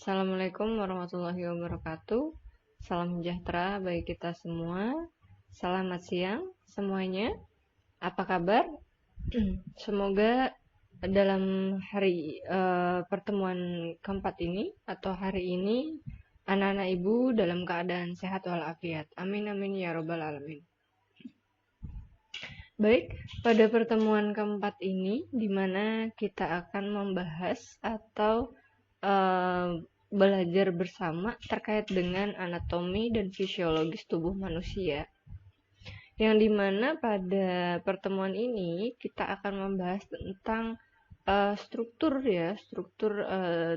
Assalamualaikum warahmatullahi wabarakatuh. Salam sejahtera bagi kita semua. Selamat siang semuanya. Apa kabar? Semoga dalam hari pertemuan keempat ini atau hari ini anak-anak ibu dalam keadaan sehat walafiat. Amin amin ya robbal alamin. Baik, pada pertemuan keempat ini di mana kita akan membahas atau belajar bersama terkait dengan anatomi dan fisiologis tubuh manusia. Yang dimana pada pertemuan ini kita akan membahas tentang struktur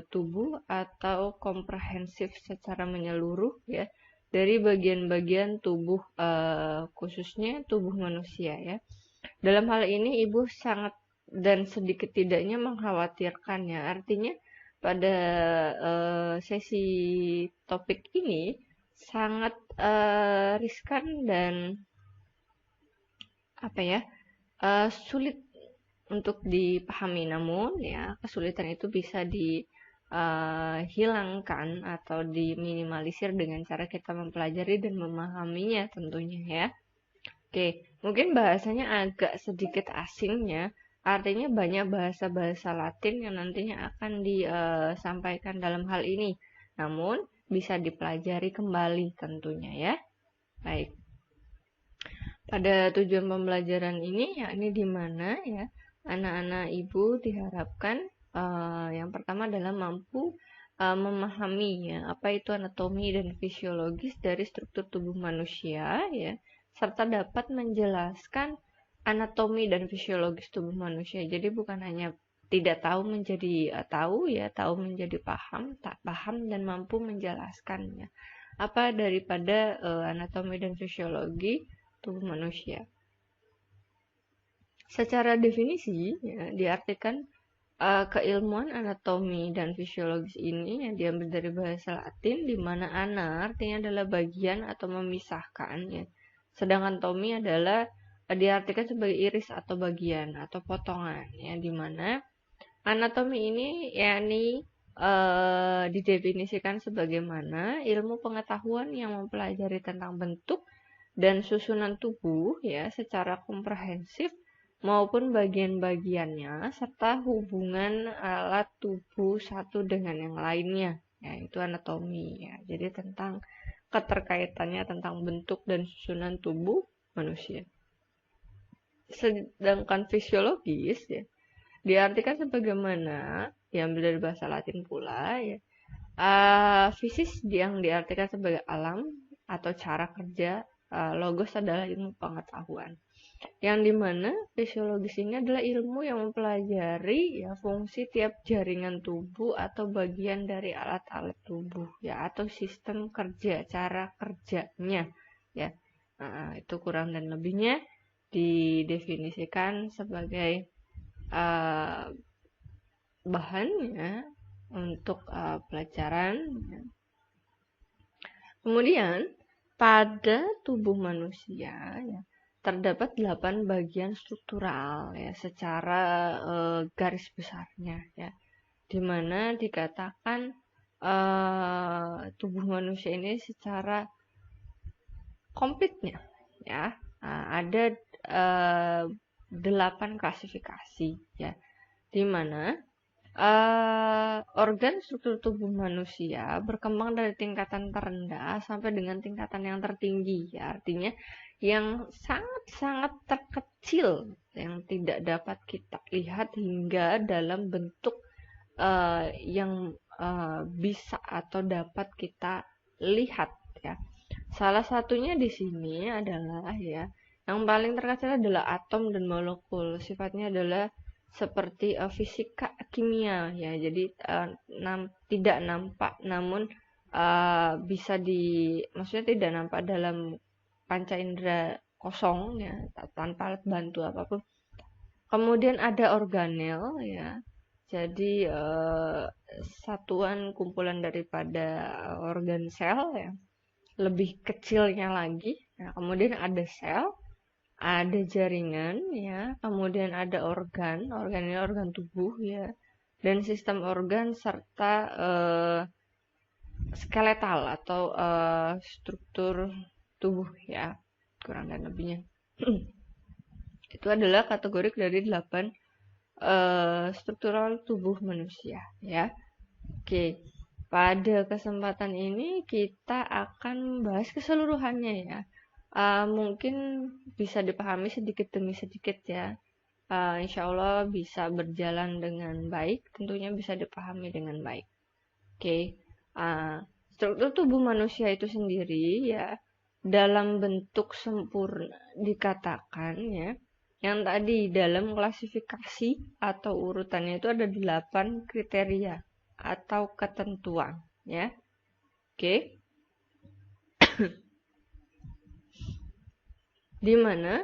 tubuh atau komprehensif secara menyeluruh ya dari bagian-bagian tubuh khususnya tubuh manusia ya. Dalam hal ini ibu sangat dan sedikit tidaknya mengkhawatirkan ya, artinya pada sesi topik ini sangat riskan dan sulit untuk dipahami. Namun ya kesulitan itu bisa dihilangkan atau diminimalisir dengan cara kita mempelajari dan memahaminya tentunya ya. Oke, mungkin bahasanya agak sedikit asing ya. Artinya banyak bahasa-bahasa Latin yang nantinya akan disampaikan dalam hal ini. Namun bisa dipelajari kembali tentunya ya. Baik. Pada tujuan pembelajaran ini yakni di mana ya anak-anak ibu diharapkan yang pertama adalah mampu memahami ya apa itu anatomi dan fisiologis dari struktur tubuh manusia ya, serta dapat menjelaskan anatomi dan fisiologis tubuh manusia. Jadi bukan hanya tidak tahu menjadi tahu ya, tahu menjadi paham, tak paham dan mampu menjelaskannya. Apa daripada anatomi dan fisiologi tubuh manusia. Secara definisi ya, diartikan keilmuan anatomi dan fisiologis ini yang diambil dari bahasa Latin di mana ana artinya adalah bagian atau memisahkan ya. Sedangkan tomi adalah diartikan sebagai iris atau bagian atau potongan ya, di mana anatomi ini yakni didefinisikan sebagaimana ilmu pengetahuan yang mempelajari tentang bentuk dan susunan tubuh ya secara komprehensif maupun bagian-bagiannya serta hubungan alat tubuh satu dengan yang lainnya, yaitu anatomi ya. Jadi tentang keterkaitannya tentang bentuk dan susunan tubuh manusia. Sedangkan fisiologis ya diartikan sebagaimana yang dari bahasa Latin pula ya. Fisis yang diartikan sebagai alam atau cara kerja, logos adalah ilmu pengetahuan. Yang dimana fisiologis ini adalah ilmu yang mempelajari ya fungsi tiap jaringan tubuh atau bagian dari alat-alat tubuh ya atau sistem kerja, cara kerjanya ya. Itu kurang dan lebihnya didefinisikan sebagai bahan ya untuk pelajaran. Kemudian pada tubuh manusia ya terdapat 8 bagian struktural ya secara garis besarnya ya, di mana dikatakan tubuh manusia ini secara komplitnya ya ada 8 klasifikasi ya, di mana organ struktur tubuh manusia berkembang dari tingkatan terendah sampai dengan tingkatan yang tertinggi ya, artinya yang sangat-sangat terkecil yang tidak dapat kita lihat hingga dalam bentuk yang bisa atau dapat kita lihat ya. Salah satunya di sini adalah ya yang paling terkecil adalah atom dan molekul. Sifatnya adalah seperti fisika kimia ya. Jadi tidak nampak namun maksudnya tidak nampak dalam panca indera kosong ya, tanpa alat bantu apapun. Kemudian ada organel ya. Jadi satuan kumpulan daripada organ sel ya. Lebih kecilnya lagi. Nah, kemudian ada sel, ada jaringan ya, kemudian ada organ ini organ tubuh ya, dan sistem organ serta skeletal atau struktur tubuh ya, kurang dan lebihnya. Itu adalah kategori dari 8 struktural tubuh manusia ya. Oke, pada kesempatan ini kita akan bahas keseluruhannya ya. Mungkin bisa dipahami sedikit demi sedikit ya. Insya Allah bisa berjalan dengan baik, tentunya bisa dipahami dengan baik. Oke, struktur tubuh manusia itu sendiri ya, dalam bentuk sempurna dikatakan ya, yang tadi dalam klasifikasi atau urutannya itu ada 8 kriteria atau ketentuan ya. Oke. Di mana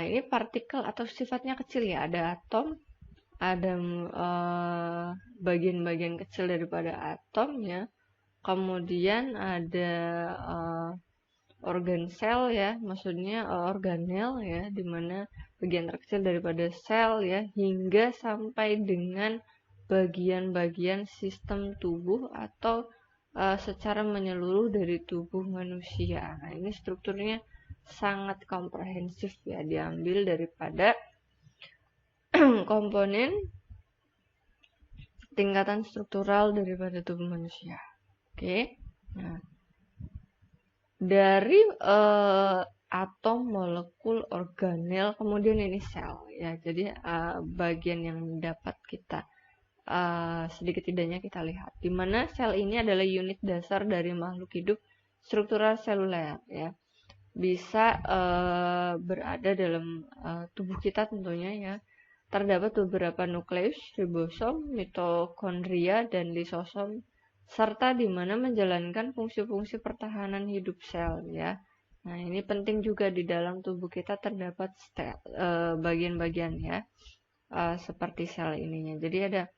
ini partikel atau sifatnya kecil ya, ada atom, ada bagian-bagian kecil daripada atom ya. Kemudian ada organ sel ya, maksudnya organel ya, di mana bagian terkecil daripada sel ya, hingga sampai dengan bagian-bagian sistem tubuh atau secara menyeluruh dari tubuh manusia. Nah, ini strukturnya sangat komprehensif ya, diambil daripada komponen tingkatan struktural daripada tubuh manusia. Oke. Nah, dari atom, molekul, organel, kemudian ini sel ya. Jadi bagian yang dapat kita sedikit tidaknya kita lihat, di mana sel ini adalah unit dasar dari makhluk hidup struktural seluler ya. Bisa berada dalam tubuh kita tentunya ya. Terdapat beberapa nukleus, ribosom, mitokondria, dan lisosom, serta di mana menjalankan fungsi-fungsi pertahanan hidup sel ya. Nah, ini penting juga di dalam tubuh kita terdapat bagian-bagian ya, seperti sel ininya. Jadi ada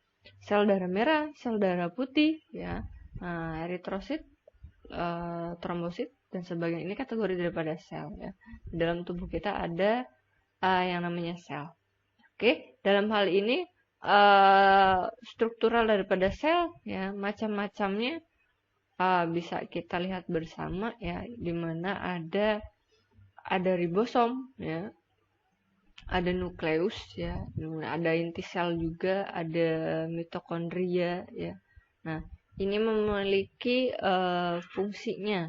sel darah merah, sel darah putih ya, eritrosit, trombosit, dan sebagainya. Ini kategori daripada sel ya. Di dalam tubuh kita ada yang namanya sel. Oke, dalam hal ini struktural daripada sel ya, macam-macamnya bisa kita lihat bersama ya, di mana ada ribosom ya, ada nukleus ya, ada inti sel juga, ada mitokondria ya. Nah, ini memiliki fungsinya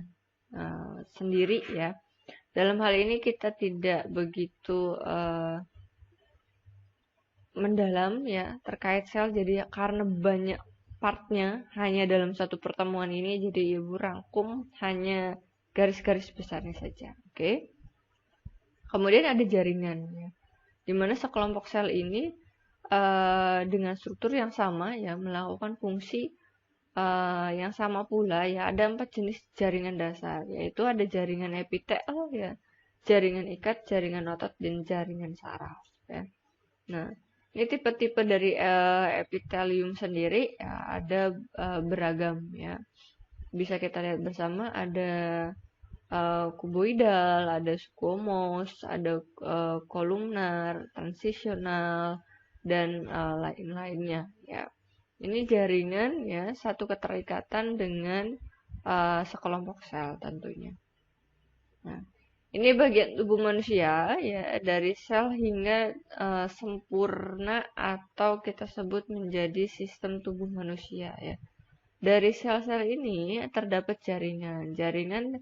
sendiri ya. Dalam hal ini kita tidak begitu mendalam ya terkait sel, jadi karena banyak partnya hanya dalam satu pertemuan ini, jadi ibu rangkum hanya garis-garis besarnya saja. Oke. Kemudian ada jaringan ya, dimana sekelompok sel ini dengan struktur yang sama ya, melakukan fungsi yang sama pula ya. Ada 4 jenis jaringan dasar, yaitu ada jaringan epitel ya, jaringan ikat, jaringan otot, dan jaringan saraf ya. Nah, ini tipe-tipe dari epitelium sendiri ya, ada beragam ya. Bisa kita lihat bersama, ada kuboidal, ada squamous, ada kolumnar, transisional, dan lain-lainnya ya. Ini jaringan ya, satu keterikatan dengan sekelompok sel tentunya. Nah, ini bagian tubuh manusia ya, dari sel hingga sempurna atau kita sebut menjadi sistem tubuh manusia ya. Dari sel-sel ini terdapat jaringan. Jaringan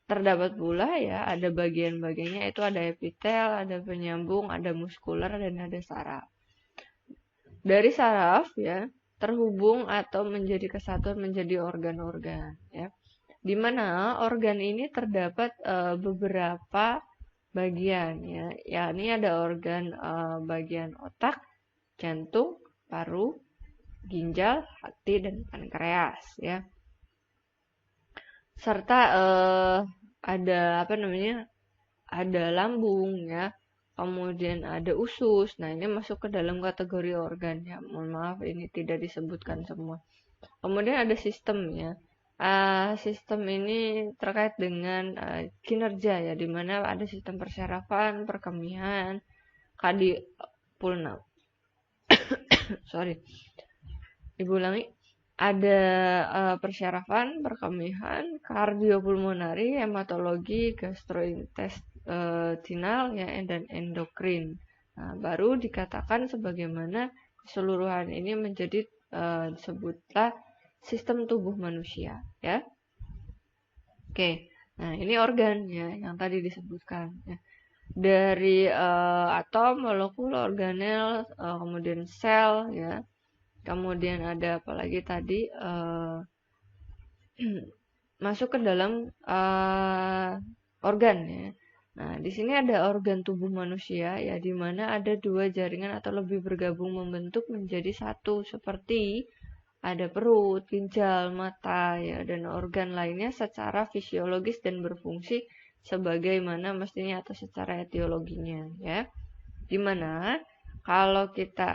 terdapat pula ya, ada bagian-bagiannya, itu ada epitel, ada penyambung, ada muskuler, dan ada saraf. Dari saraf ya, terhubung atau menjadi kesatuan menjadi organ-organ ya, di mana organ ini terdapat beberapa bagian ya, yakni ada organ bagian otak, jantung, paru, ginjal, hati, dan pankreas ya. Serta ada ada lambung ya, kemudian ada usus. Nah, ini masuk ke dalam kategori organ ya. Mohon maaf ini tidak disebutkan semua. Kemudian ada sistem ya. Sistem ini terkait dengan kinerja ya, di mana ada sistem persarafan, perkemihan, sorry, ibu ulangi, ada persyarafan, perkemihan, kardiopulmonari, hematologi, gastrointestinal ya, dan endokrin. Nah, baru dikatakan sebagaimana keseluruhan ini menjadi disebutlah sistem tubuh manusia ya. Oke. Nah, ini organ ya yang tadi disebutkan ya. Dari atom, molekul, organel, kemudian sel ya. Kemudian ada apa lagi tadi masuk ke dalam organ ya. Nah, di sini ada organ tubuh manusia ya, di mana ada dua jaringan atau lebih bergabung membentuk menjadi satu, seperti ada perut, ginjal, mata ya, dan organ lainnya secara fisiologis dan berfungsi sebagaimana mestinya atau secara etiologinya ya. Dimana kalau kita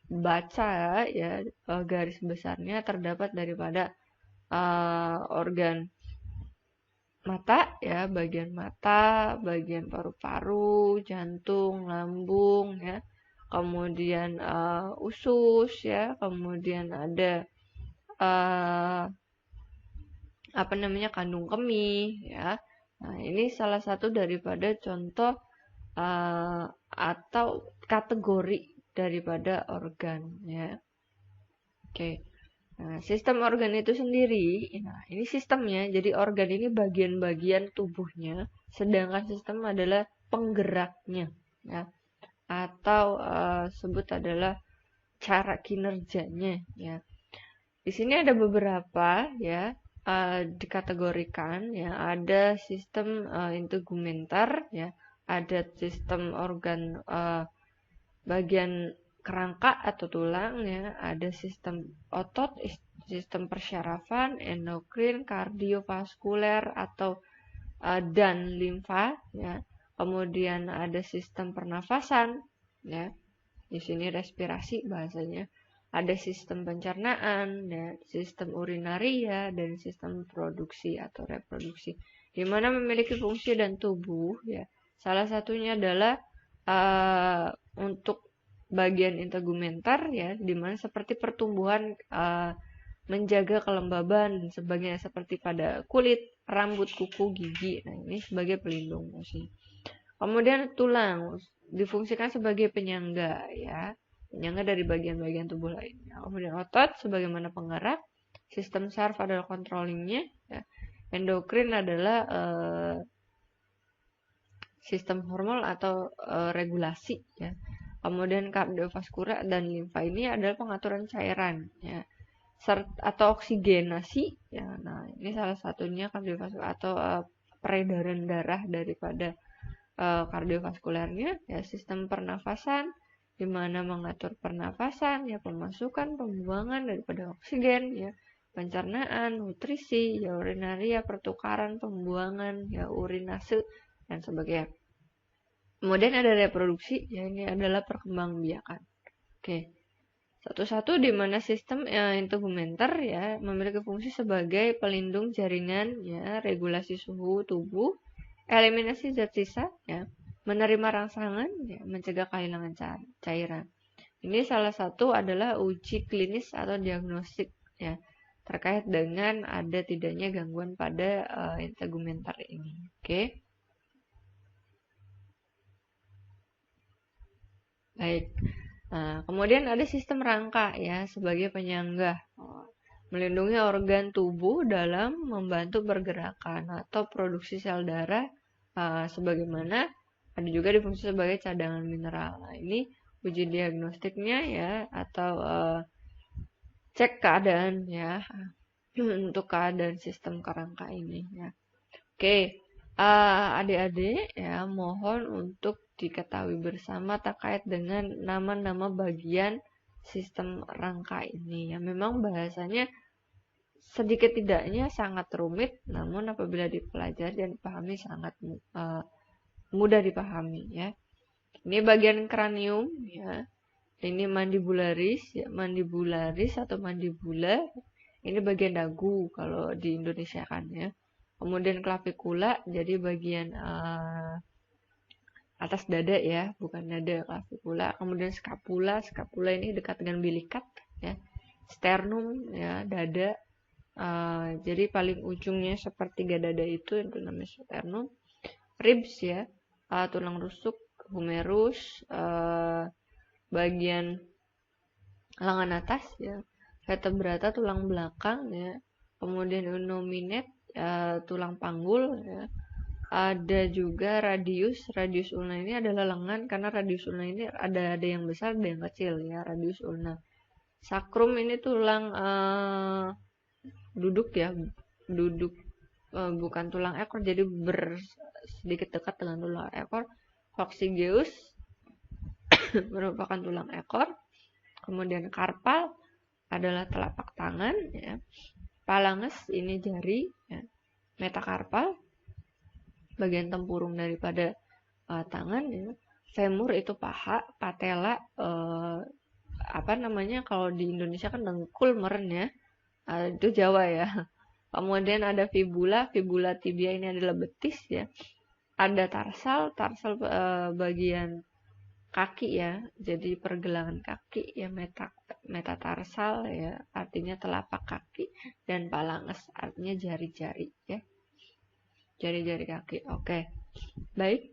baca ya garis besarnya terdapat daripada organ mata ya, bagian paru-paru, jantung, lambung ya. Kemudian usus ya, kemudian ada kandung kemih ya. Nah, ini salah satu daripada contoh atau kategori daripada organ ya. Oke. Nah, sistem organ itu sendiri, nah ini sistemnya, jadi organ ini bagian-bagian tubuhnya, sedangkan sistem adalah penggeraknya, ya, atau sebut adalah cara kinerjanya, ya. Di sini ada beberapa, ya, dikategorikan, ya, ada sistem integumenter, ya, ada sistem organ bagian kerangka atau tulang ya, ada sistem otot, sistem persyarafan, endokrin, kardiovaskuler atau dan limfa ya. Kemudian ada sistem pernafasan ya. Di sini respirasi bahasanya. Ada sistem pencernaan ya, sistem urinaria dan sistem produksi atau reproduksi. Di mana memiliki fungsi dan tubuh ya. Salah satunya adalah untuk bagian integumenter ya, dimana seperti pertumbuhan menjaga kelembaban dan sebagainya seperti pada kulit, rambut, kuku, gigi. Nah, ini sebagai pelindung fungsi. Kemudian tulang difungsikan sebagai penyangga ya, penyangga dari bagian-bagian tubuh lainnya. Kemudian otot sebagaimana penggerak, sistem saraf adalah controllingnya ya. Endokrin adalah sistem hormon atau regulasi ya. Kemudian kardiovaskuler dan limfa ini adalah pengaturan cairan ya, atau oksigenasi ya. Nah, ini salah satunya kardiovaskuler atau peredaran darah daripada kardiovaskulernya ya. Sistem pernafasan di mana mengatur pernafasan ya, pemasukan, pembuangan daripada oksigen ya, pencernaan, nutrisi ya, urinaria, pertukaran, pembuangan ya, urinase dan sebagainya. Kemudian ada reproduksi, ya ini adalah perkembangbiakan. Oke, satu-satu di mana sistem integumenter ya memiliki fungsi sebagai pelindung jaringan ya, regulasi suhu tubuh, eliminasi zat sisa ya, menerima rangsangan ya, mencegah kehilangan cairan. Ini salah satu adalah uji klinis atau diagnostik ya, terkait dengan ada tidaknya gangguan pada integumenter ini. Oke. Baik. Nah, kemudian ada sistem rangka ya sebagai penyangga, melindungi organ tubuh dalam membantu pergerakan atau produksi sel darah, sebagaimana ada juga difungsi sebagai cadangan mineral. Nah, ini uji diagnostiknya ya, atau cek keadaan ya untuk keadaan sistem kerangka ini ya. Oke, adik-adik ya mohon untuk diketahui bersama terkait dengan nama-nama bagian sistem rangka ini ya. Memang bahasanya sedikit tidaknya sangat rumit, namun apabila dipelajari dan dipahami sangat mudah dipahami ya. Ini bagian kranium ya. Ini mandibularis ya, mandibularis atau mandibula. Ini bagian dagu kalau di Indonesia kan ya. Kemudian clavicula jadi bagian atas dada ya, bukan dada, clavicula. Kemudian scapula, scapula ini dekat dengan bilikat ya. sternum ya, dada. Jadi paling ujungnya sepertiga dada itu namanya sternum. Ribs ya, tulang rusuk, humerus, bagian lengan atas ya, vertebrata tulang belakang ya, kemudian innominate tulang panggul ya. Ada juga radius ulna ini adalah lengan, karena radius ulna ini ada yang besar ada yang kecil ya, radius ulna. Sacrum ini tulang duduk ya, bukan tulang ekor, jadi sedikit dekat dengan tulang ekor. Coccygeus merupakan tulang ekor. Kemudian karpal adalah telapak tangan ya. Phalanges ini jari ya. Metakarpal bagian tempurung daripada tangan ya. Femur itu paha, patella kalau di Indonesia kan dengkul meren ya. Itu Jawa ya. Kemudian ada fibula tibia ini adalah betis ya. Ada tarsal bagian kaki ya, jadi pergelangan kaki ya, metatarsal ya, artinya telapak kaki, dan phalanges artinya jari-jari ya, jari-jari kaki. Oke, baik,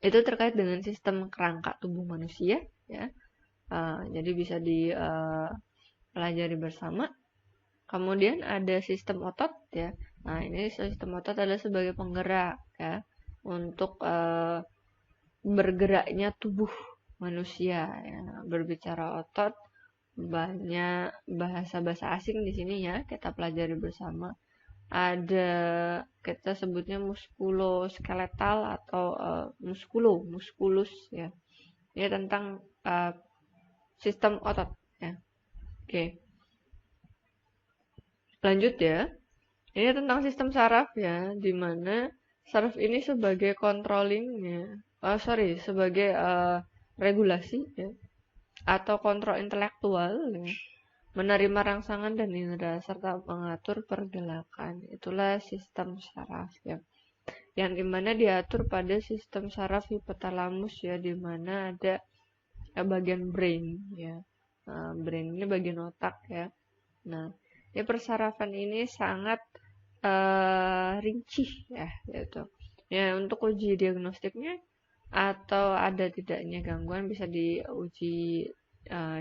itu terkait dengan sistem kerangka tubuh manusia ya. Jadi bisa dipelajari bersama. Kemudian ada sistem otot ya. Nah, ini sistem otot adalah sebagai penggerak ya untuk bergeraknya tubuh manusia ya. Berbicara otot, banyak bahasa asing di sini ya, kita pelajari bersama. Ada kita sebutnya muskuloskeletal atau muskulus ya. Ini tentang sistem otot ya. Oke. Lanjut ya. Ini tentang sistem saraf ya, di mana saraf ini sebagai sebagai regulasi ya, atau kontrol intelektual ya, menerima rangsangan dan indera serta mengatur pergerakan. Itulah sistem saraf ya, yang dimana diatur pada sistem saraf hipotalamus ya, dimana ada bagian brain ya. Brain ini bagian otak ya. Nah, ini persarafan ini sangat rinci ya, gitu. Ya, untuk uji diagnostiknya atau ada tidaknya gangguan bisa diuji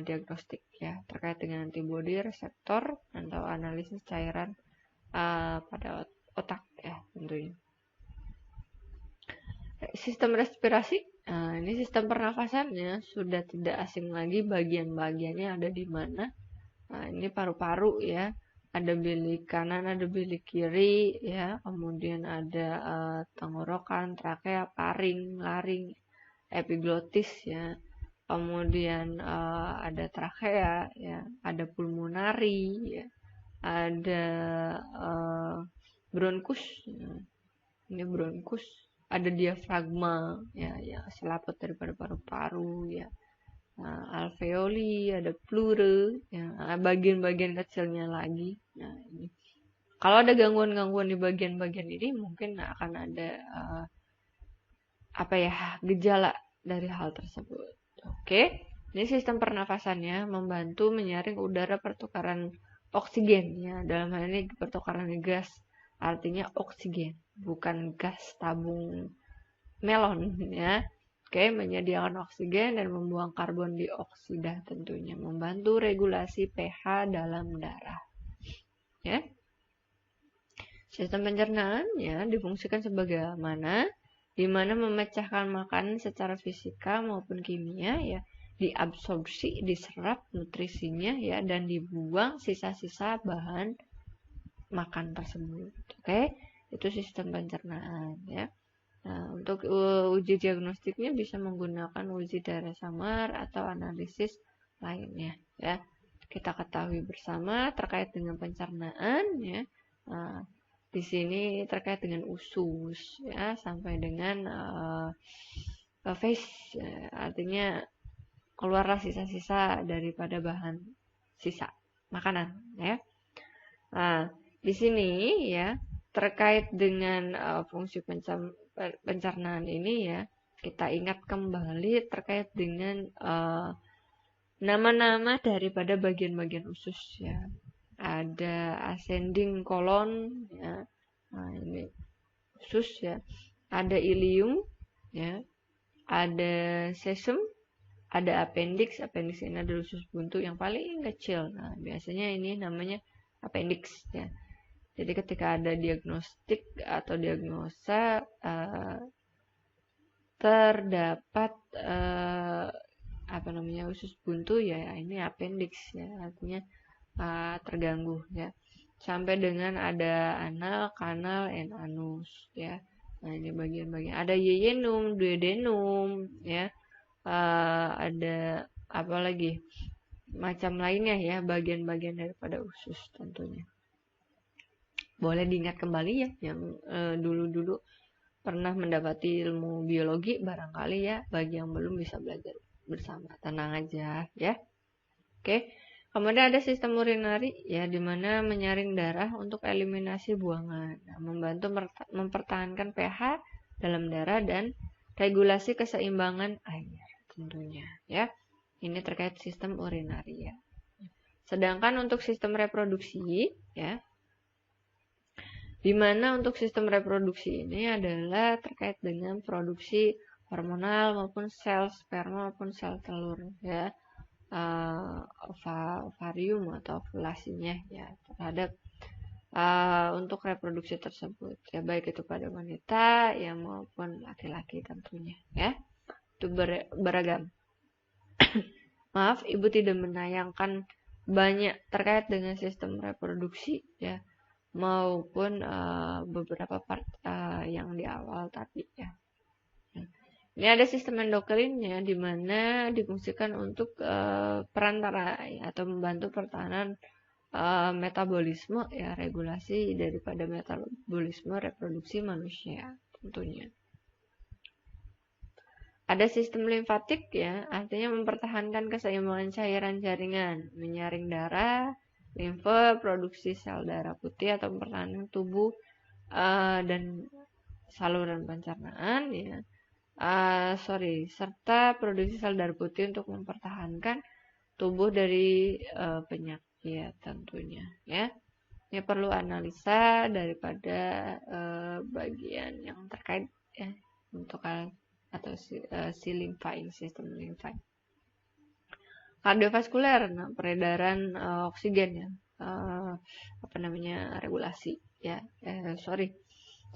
diagnostik ya, terkait dengan antibodi, reseptor, atau analisis cairan pada otak ya tentunya. Sistem respirasi, ini sistem pernafasannya sudah tidak asing lagi, bagian-bagiannya ada di mana. Nah, ini paru-paru ya, ada bilik kanan, ada bilik kiri ya, kemudian ada tenggorokan, trakea, paring, laring, epiglotis ya, kemudian ada trakea ya, ada pulmonari ya, ada bronkus ya. Ini bronkus, ada diafragma ya, selaput daripada paru-paru ya. Alveoli, ada pleura, ya, bagian-bagian kecilnya lagi. Nah, ini. Kalau ada gangguan-gangguan di bagian-bagian ini, mungkin akan ada gejala dari hal tersebut. Oke, ini sistem pernafasannya membantu menyaring udara pertukaran oksigen ya. Dalam hal ini pertukaran gas, artinya oksigen, bukan gas tabung melon ya. Oke, menyediakan oksigen dan membuang karbon dioksida tentunya, membantu regulasi pH dalam darah. Ya. Sistem pencernaan ya difungsikan sebagai mana? Di mana memecahkan makanan secara fisika maupun kimia ya, diabsorpsi, diserap nutrisinya ya, dan dibuang sisa-sisa bahan makan tersebut. Oke, itu sistem pencernaan ya. Nah, untuk uji diagnostiknya bisa menggunakan uji darah samar atau analisis lainnya ya. Kita ketahui bersama terkait dengan pencernaan ya. Nah, di sini terkait dengan usus ya, sampai dengan face artinya keluarlah sisa-sisa daripada bahan sisa makanan ya. Nah, di sini ya terkait dengan fungsi pencernaan ini ya, kita ingat kembali terkait dengan nama-nama daripada bagian-bagian usus ya. Ada ascending colon ya. Nah, ini usus ya. Ada ilium ya. Ada cecum, ada appendix. Appendix ini adalah usus buntu yang paling kecil. Nah, biasanya ini namanya appendix ya. Jadi ketika ada diagnostik atau diagnosa terdapat usus buntu ya, ini appendix ya, artinya terganggu ya. Sampai dengan ada anal, kanal, and anus ya. Nah, ini bagian-bagian. Ada yeyunum, duodenum ya. Ada apa lagi? Macam lainnya ya, bagian-bagian daripada usus tentunya. Boleh diingat kembali ya yang dulu-dulu pernah mendapati ilmu biologi, barangkali ya bagi yang belum bisa belajar bersama. Tenang aja ya. Oke. Kemudian ada sistem urinari ya, dimana menyaring darah untuk eliminasi buangan, nah, membantu mempertahankan pH dalam darah dan regulasi keseimbangan air tentunya ya. Ini terkait sistem urinari ya. Sedangkan untuk sistem reproduksi ya, dimana untuk sistem reproduksi ini adalah terkait dengan produksi hormonal maupun sel sperma maupun sel telur ya. Ovarium atau ovulasinya ya terhadap untuk reproduksi tersebut ya, baik itu pada wanita ya maupun laki-laki tentunya ya, itu beragam. Maaf, ibu tidak menayangkan banyak terkait dengan sistem reproduksi ya, maupun beberapa part yang di awal tadi ya. Ini ada sistem endokrin ya, di mana difungsikan untuk perantara ya, atau membantu pertahanan metabolisme ya, regulasi daripada metabolisme reproduksi manusia tentunya. Ada sistem limfatik ya, artinya mempertahankan keseimbangan cairan jaringan, menyaring darah, limfe, produksi sel darah putih atau mempertahankan tubuh dan saluran pencernaan ya. Serta produksi sel darah putih untuk mempertahankan tubuh dari penyakit tentunya ya. Ini perlu analisa daripada bagian yang terkait ya, untuk atau si limfa ini, sistem limfa. Kardiovaskuler, nah, peredaran oksigen ya, regulasi ya,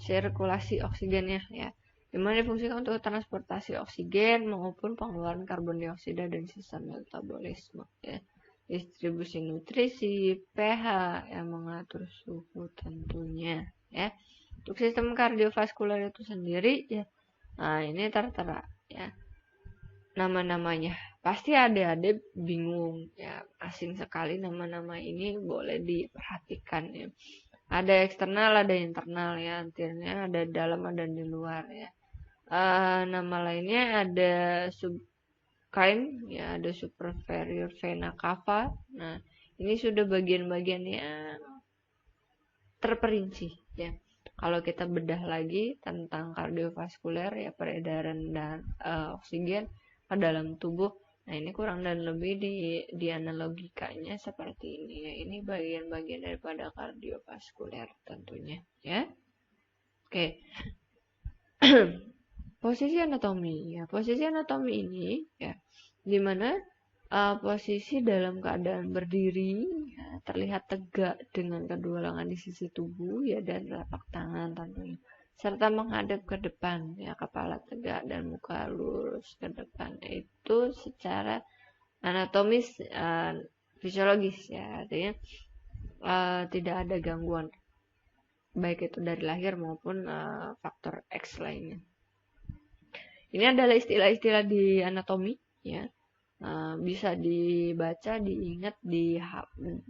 sirkulasi oksigennya ya, dimana difungsikan untuk transportasi oksigen maupun pengeluaran karbon dioksida dan sisa metabolisme ya. Distribusi nutrisi, pH yang mengatur suhu tentunya ya. Untuk sistem kardiovaskuler itu sendiri ya, nah ini tertera ya nama-namanya. Pasti adik-adik bingung ya, asing sekali nama-nama ini, boleh diperhatikan ya. Ada eksternal, ada internal ya, artinya ada dalam, ada di luar ya. Nama lainnya ada subchine ya, ada superior vena cava. Nah, ini sudah bagian-bagiannya terperinci ya. Kalau kita bedah lagi tentang kardiovaskuler ya, peredaran dan oksigen ke dalam tubuh. Nah, ini kurang dan lebih dianalogikanya seperti ini ya. Ini bagian-bagian daripada kardiovaskuler tentunya ya. Oke. Posisi anatomi ya. Posisi anatomi ini ya, dimana posisi dalam keadaan berdiri ya, terlihat tegak dengan kedua lengan di sisi tubuh ya, dan telapak tangan tentunya, serta menghadap ke depan ya, kepala tegak dan muka lurus ke depan. Itu secara anatomis fisiologis ya, artinya tidak ada gangguan baik itu dari lahir maupun faktor X lainnya. Ini adalah istilah-istilah di anatomi ya, bisa dibaca, diingat,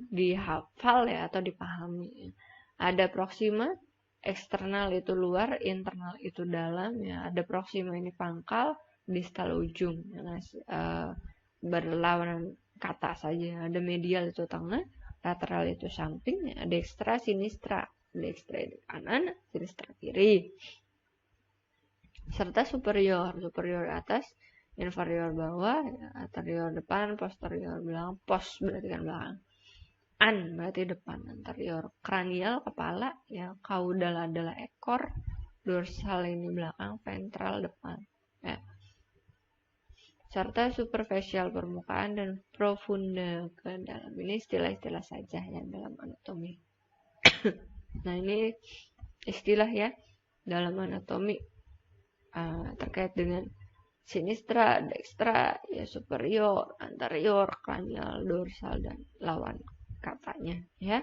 dihafal ya, atau dipahami ya. Ada proxima, eksternal itu luar, internal itu dalam ya. Ada proxima ini pangkal, distal ujung ya, berlawanan kata saja. Ada medial itu tengah, lateral itu samping ya. Dextra, sinistra, dextra itu kanan, sinistra kiri, serta superior atas inferior bawah, ya, anterior depan, posterior belakang. Pos berarti kan belakang. An berarti depan, anterior. Kranial kepala, ya. Caudal adalah ekor, dorsal ini belakang, ventral depan, ya. Serta superficial permukaan dan profunda ke dalam. Ini istilah-istilah saja ya dalam anatomi. Nah, ini istilah ya dalam anatomi terkait dengan sinistra, dextra, ya superior, anterior, kranial, dorsal, dan lawan katanya ya.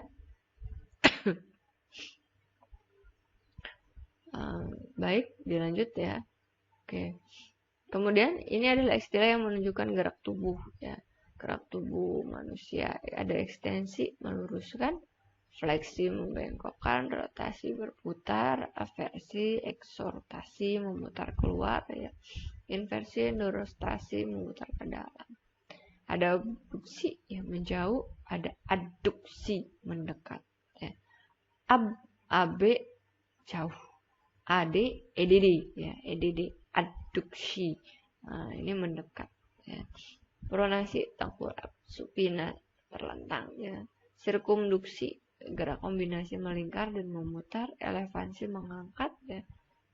Baik, dilanjut ya. Oke. Kemudian ini adalah istilah yang menunjukkan gerak tubuh ya. Gerak tubuh manusia. Ada ekstensi, meluruskan, fleksi, membengkokkan, rotasi, berputar, aversi, eksortasi, memutar keluar ya. Inversi, endorostasi, memutar ke dalam. Ada abduksi yang menjauh, ada adduksi mendekat ya. AB jauh. AD EDD ya, EDD adduksi. Nah, ini mendekat ya. Pronasi tengkurap, supina terlentang ya. Sirkumduksi gerak kombinasi melingkar dan memutar, elevansi mengangkat ya.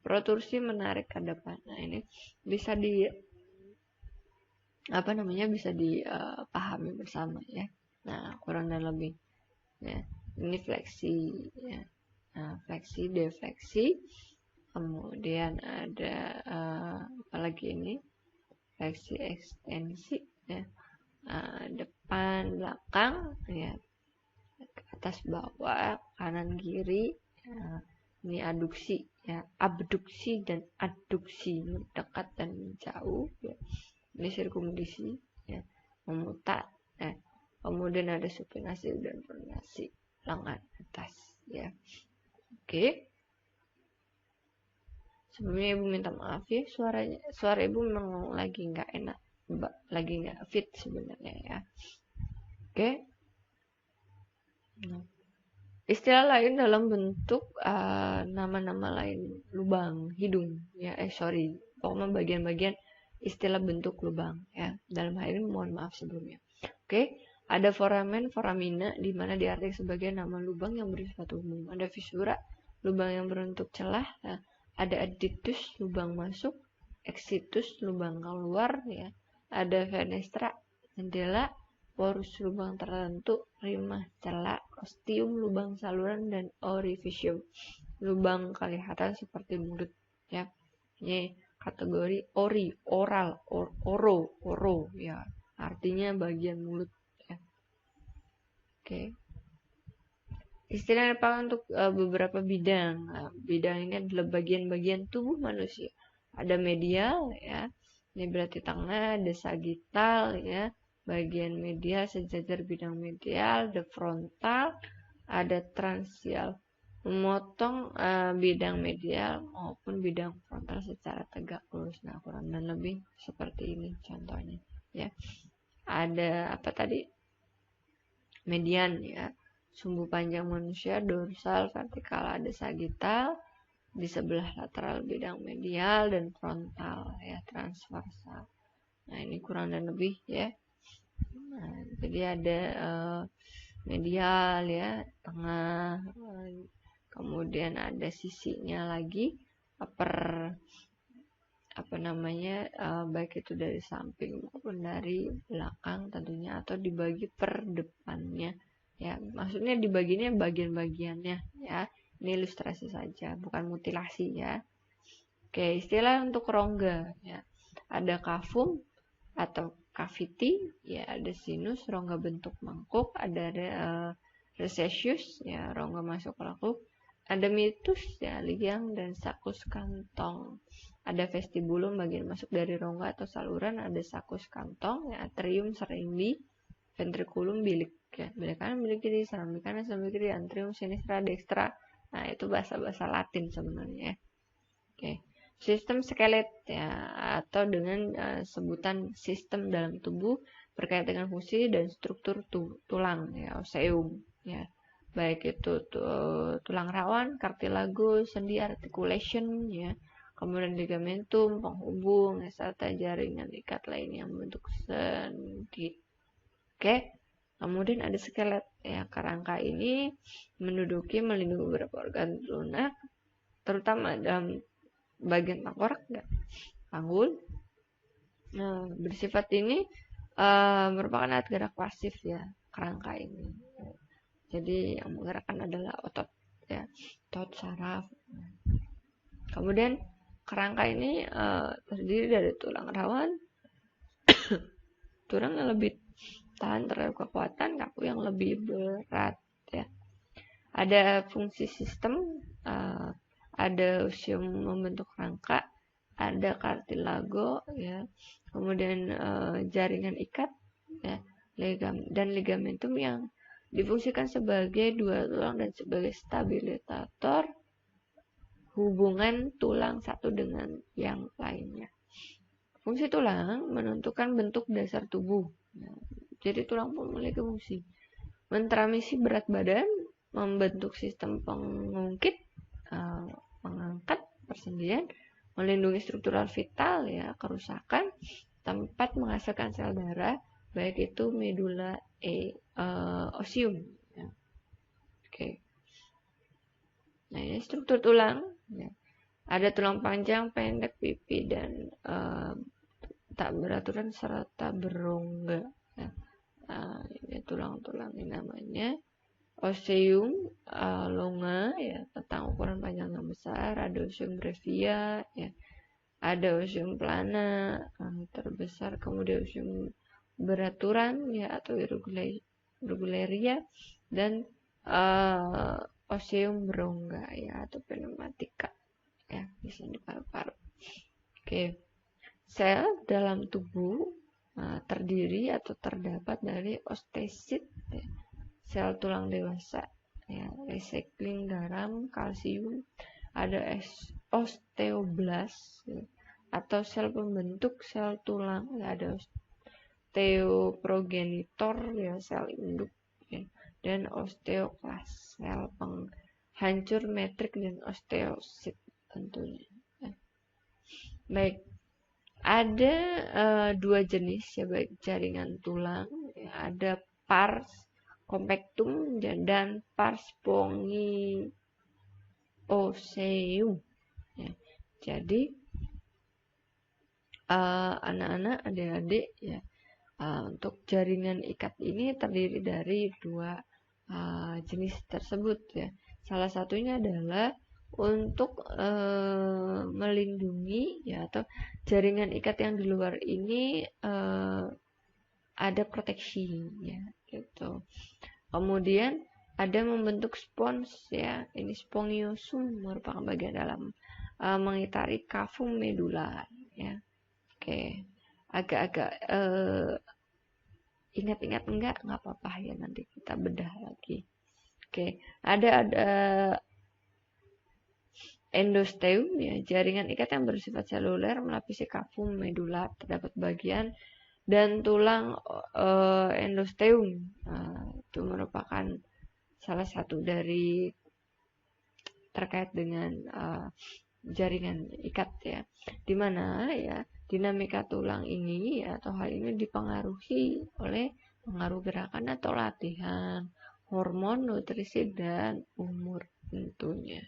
Protursi menarik ke depan. Nah, ini bisa bisa dipahami bersama ya. Nah, kurang dan lebih ya. Ini fleksi ya. Nah, fleksi, defleksi. Kemudian ada apalagi ini? Fleksi, ekstensi ya. Depan, belakang ya. Atas, bawah, kanan, kiri. Ini aduksi ya. Abduksi dan adduksi, mendekat dan menjauh ya. Ini sirkumdisi ya, memutar ya. Kemudian ada supinasi dan pronasi, lengan atas ya. Oke. Sebelumnya ibu minta maaf ya, suara ibu memang lagi nggak enak, lagi nggak fit sebenarnya ya. Oke. Nah, istilah lain dalam bentuk nama-nama lain lubang hidung ya. Pokoknya bagian-bagian istilah bentuk lubang ya. Dalam hal ini mohon maaf sebelumnya. Oke. Ada foramen, foramina di mana diartikan sebagai nama lubang yang bersifat umum. Ada fisura, lubang yang berbentuk celah. Ya. Ada additus, lubang masuk, exitus, lubang keluar ya. Ada fenestra, jendela, porus, lubang tertentu, rimah, celah, ostium, lubang saluran, dan orificium, lubang kelihatan seperti mulut ya. Ini kategori oral, oro ya. Artinya bagian mulut ya. Oke. Istilah apa untuk beberapa bidang. Nah, bidang ini adalah bagian-bagian tubuh manusia. Ada medial ya, ini berarti tengah. Ada sagittal ya, bagian medial sejajar bidang medial. Ada frontal, ada transial, memotong bidang medial maupun bidang frontal secara tegak lurus. Nah, kurang dan lebih seperti ini contohnya ya. Ada apa tadi? Median ya. Sumbu panjang manusia, dorsal, vertikal, ada sagittal, di sebelah lateral bidang medial, dan frontal ya, transversal. Nah, ini kurang dan lebih ya. Nah, jadi ada medial ya, tengah, kemudian ada sisinya lagi, baik itu dari samping maupun dari belakang tentunya, atau dibagi per depannya. Ya, maksudnya dibaginya bagian-bagiannya ya. Ini ilustrasi saja, bukan mutilasi ya. Oke, istilah untuk rongga ya. Ada cavum atau cavity ya, ada sinus, rongga bentuk mangkuk, ada recessius ya, rongga masuk lekuk, ada meatus ya, liang, dan saccus kantong. Ada vestibulum, bagian masuk dari rongga atau saluran, ada saccus kantong ya, atrium, serimbi, ventriculum, bilik ya, bilik kanan, bilik kiri, serambi kanan, serambi kiri, antrium, sinistra, dextra. Nah, itu bahasa-bahasa Latin sebenarnya ya. Oke. Sistem skelet ya, atau dengan sebutan sistem dalam tubuh berkait dengan fungsi dan struktur tulang ya, oseum ya. Baik itu tulang rawan, cartilagus, sendi, articulation ya. kemudian ligamentum, penghubung, serta jaringan ikat lain yang membentuk sendi. Oke, kemudian ada skelet ya. Kerangka ini melindungi beberapa organ lunak, terutama dalam bagian tengkorak ya, panggul. Nah, bersifat ini merupakan alat gerak pasif ya kerangka ini. Jadi yang menggerakkan adalah otot ya, otot saraf. Kemudian kerangka ini terdiri dari tulang rawan, tulang yang lebih tahan terhadap kekuatan, kaku yang lebih berat ya. Ada fungsi sistem, ada ostium membentuk rangka, ada kartilago ya, kemudian jaringan ikat ya, dan ligamentum yang difungsikan sebagai dua tulang dan sebagai stabilisator hubungan tulang satu dengan yang lainnya. Fungsi tulang menentukan bentuk dasar tubuh. Jadi tulang pun memiliki fungsi mentransmisi berat badan, membentuk sistem pengungkit, mengangkat persendian, melindungi struktural vital ya, kerusakan, tempat menghasilkan sel darah, baik itu medula osium. Ya. Oke. Nah ini struktur tulang. Ya. Ada tulang panjang, pendek, pipi, dan tak beraturan serta berongga. Ya. Ini tulang-tulang ini namanya ostium longa ya, tentang ukuran panjang yang besar. Ada ostium brevia ya, ada ostium plana terbesar, kemudian ostium beraturan ya atau irregularia, dan ostium berongga ya atau pneumatika ya, bisa di paru-paru. Oke. Sel dalam tubuh terdiri atau terdapat dari osteosit ya, sel tulang dewasa ya, recycling garam, kalsium, ada osteoblast ya, atau sel pembentuk sel tulang ya, ada osteoprogenitor ya, sel induk ya, dan osteoklas, sel penghancur metrik, dan osteosit tentunya ya. Baik, ada dua jenis ya, baik jaringan tulang ya, ada pars compactum dan pars spongiosum ya. Jadi anak-anak, adik-adik ya, untuk jaringan ikat ini terdiri dari dua jenis tersebut ya. Salah satunya adalah untuk melindungi ya, atau jaringan ikat yang di luar ini ada proteksi ya gitu. Kemudian ada membentuk spons ya, ini spongiosum merupakan bagian dalam mengitari cavum medular ya. Oke, agak-agak ingat-ingat enggak apa-apa ya, nanti kita bedah lagi. Oke, ada endosteum ya, jaringan ikat yang bersifat seluler melapisi cavum medular, terdapat bagian dan tulang endosteum. Itu merupakan salah satu dari terkait dengan jaringan ikat ya, dimana ya dinamika tulang ini ya, atau hal ini dipengaruhi oleh pengaruh gerakan atau latihan, hormon, nutrisi, dan umur tentunya.